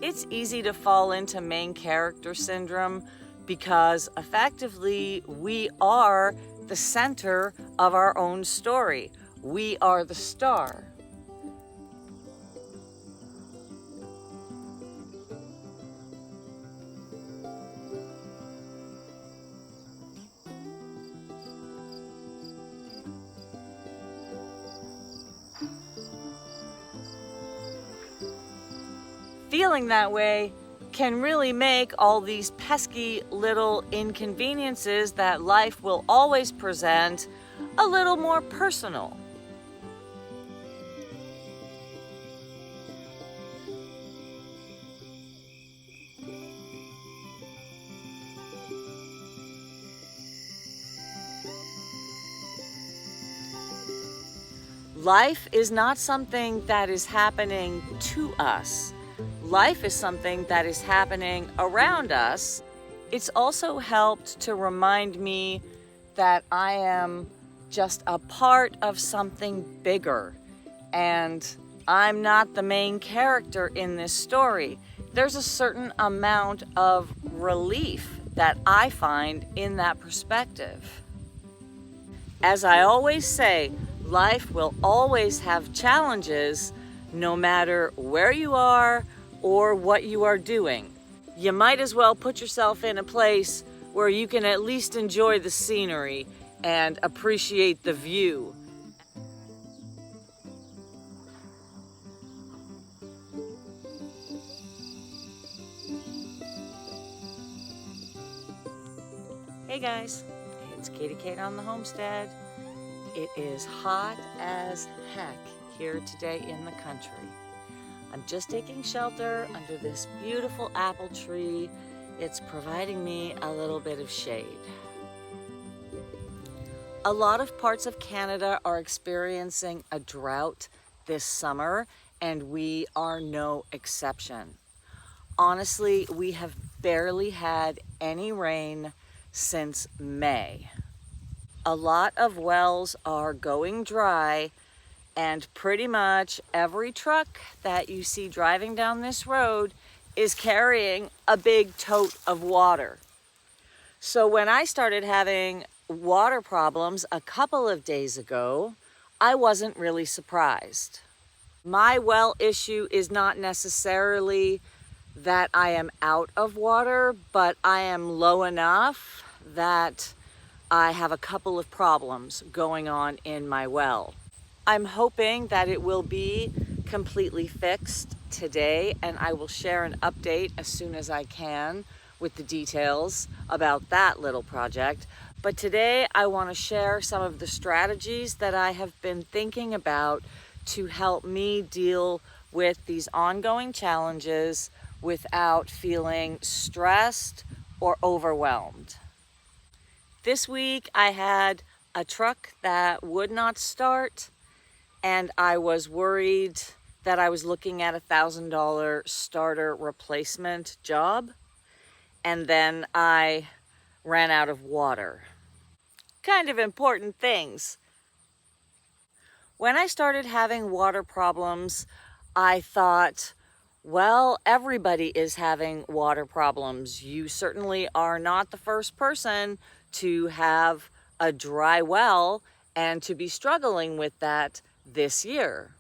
It's easy to fall into main character syndrome because effectively we are the center of our own story. We are the star. Feeling that way can really make all these pesky little inconveniences that life will always present a little more personal. Life is not something that is happening to us. Life is something that is happening around us. It's also helped to remind me that I am just a part of something bigger, and I'm not the main character in this story. There's a certain amount of relief that I find in that perspective. As I always say, life will always have challenges no matter where you are or what you are doing. You might as well put yourself in a place where you can at least enjoy the scenery and appreciate the view. Hey guys, it's Katie Kate on the Homestead. It is hot as heck here today in the country. I'm just taking shelter under this beautiful apple tree. It's providing me a little bit of shade. A lot of parts of Canada are experiencing a drought this summer, and we are no exception. Honestly, we have barely had any rain since May. A lot of wells are going dry, and pretty much every truck that you see driving down this road is carrying a big tote of water. So when I started having water problems a couple of days ago, I wasn't really surprised. My well issue is not necessarily that I am out of water, but I am low enough that I have a couple of problems going on in my well. I'm hoping that it will be completely fixed today, and I will share an update as soon as I can with the details about that little project. But today I want to share some of the strategies that I have been thinking about to help me deal with these ongoing challenges without feeling stressed or overwhelmed. This week I had a truck that would not start, and I was worried that I was looking at $1,000 starter replacement job, and then I ran out of water. Kind of important things. When I started having water problems, I thought, well, everybody is having water problems. You certainly are not the first person to have a dry well and to be struggling with that this year.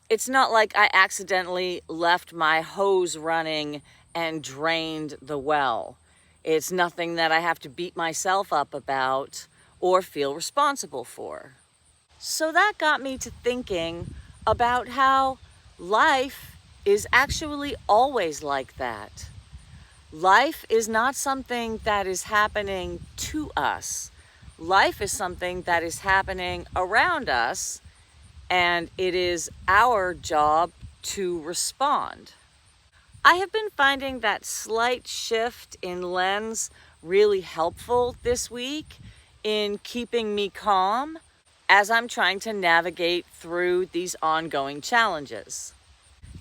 It's not like I accidentally left my hose running and drained the well. It's nothing that I have to beat myself up about or feel responsible for. So that got me to thinking about how life is actually always like that. Life is not something that is happening to us. Life is something that is happening around us, and it is our job to respond. I have been finding that slight shift in lens really helpful this week in keeping me calm as I'm trying to navigate through these ongoing challenges.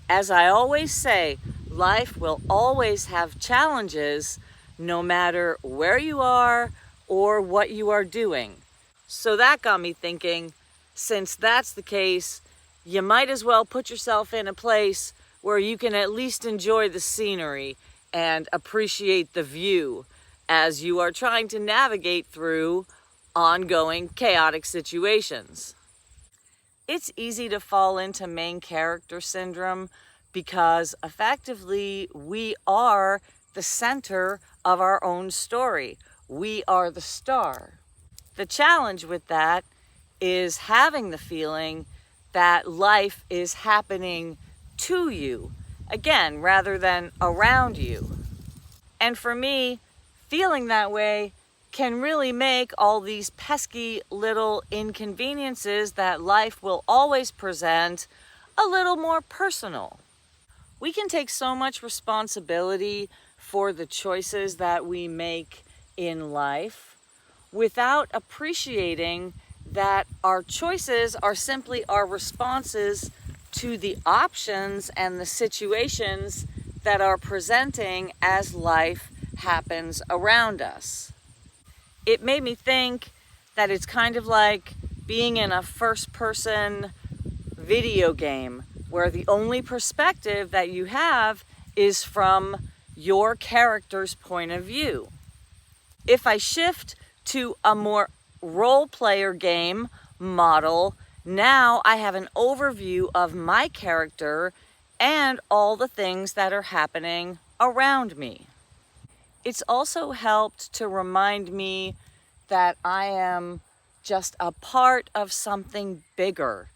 As I always say, life will always have challenges no matter where you are or what you are doing. So that got me thinking, since that's the case, you might as well put yourself in a place where you can at least enjoy the scenery and appreciate the view as you are trying to navigate through ongoing chaotic situations. It's easy to fall into main character syndrome because effectively we are the center of our own story. We are the star. The challenge with that is having the feeling that life is happening to you, again, rather than around you. And for me, feeling that way can really make all these pesky little inconveniences that life will always present a little more personal. We can take so much responsibility for the choices that we make in life without appreciating that our choices are simply our responses to the options and the situations that are presenting as life happens around us. It made me think that it's kind of like being in a first-person video game where the only perspective that you have is from your character's point of view. If I shift to a more role-player game model, now I have an overview of my character and all the things that are happening around me. It's also helped to remind me that I am just a part of something bigger,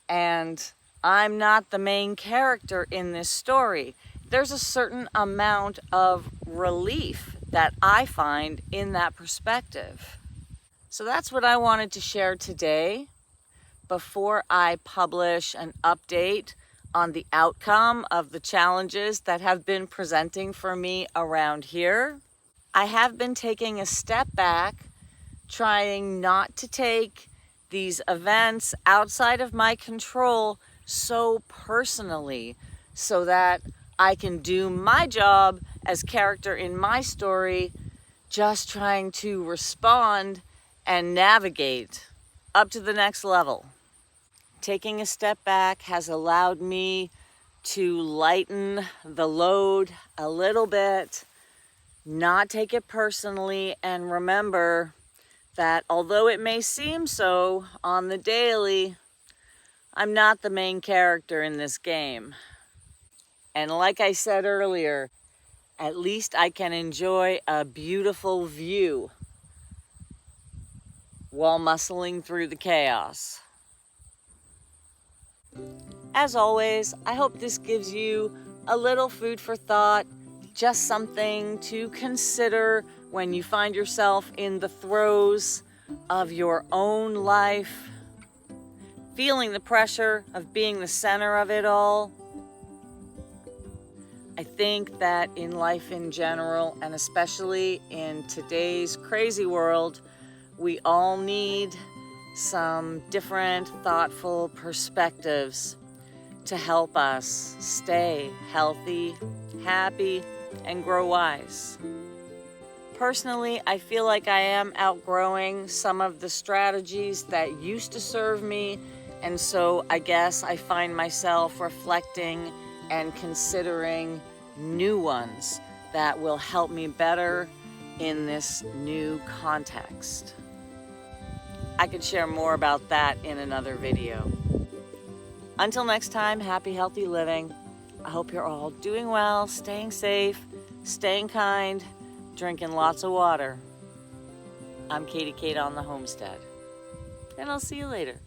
and I'm not the main character in this story. There's a certain amount of relief that I find in that perspective. So that's what I wanted to share today before I publish an update on the outcome of the challenges that have been presenting for me around here. I have been taking a step back, trying not to take these events outside of my control so personally, so that I can do my job as character in my story, just trying to respond and navigate up to the next level. Taking a step back has allowed me to lighten the load a little bit, not take it personally, and remember that although it may seem so on the daily, I'm not the main character in this game. And like I said earlier, at least I can enjoy a beautiful view while muscling through the chaos. As always, I hope this gives you a little food for thought, just something to consider when you find yourself in the throes of your own life, feeling the pressure of being the center of it all. I think that in life in general, and especially in today's crazy world, we all need some different thoughtful perspectives to help us stay healthy, happy, and grow wise. Personally, I feel like I am outgrowing some of the strategies that used to serve me, and so I guess I find myself reflecting and considering new ones that will help me better in this new context. I could share more about that in another video. Until next time, happy, healthy living. I hope you're all doing well, staying safe, staying kind, drinking lots of water. I'm Katie Kate on the Homestead, and I'll see you later.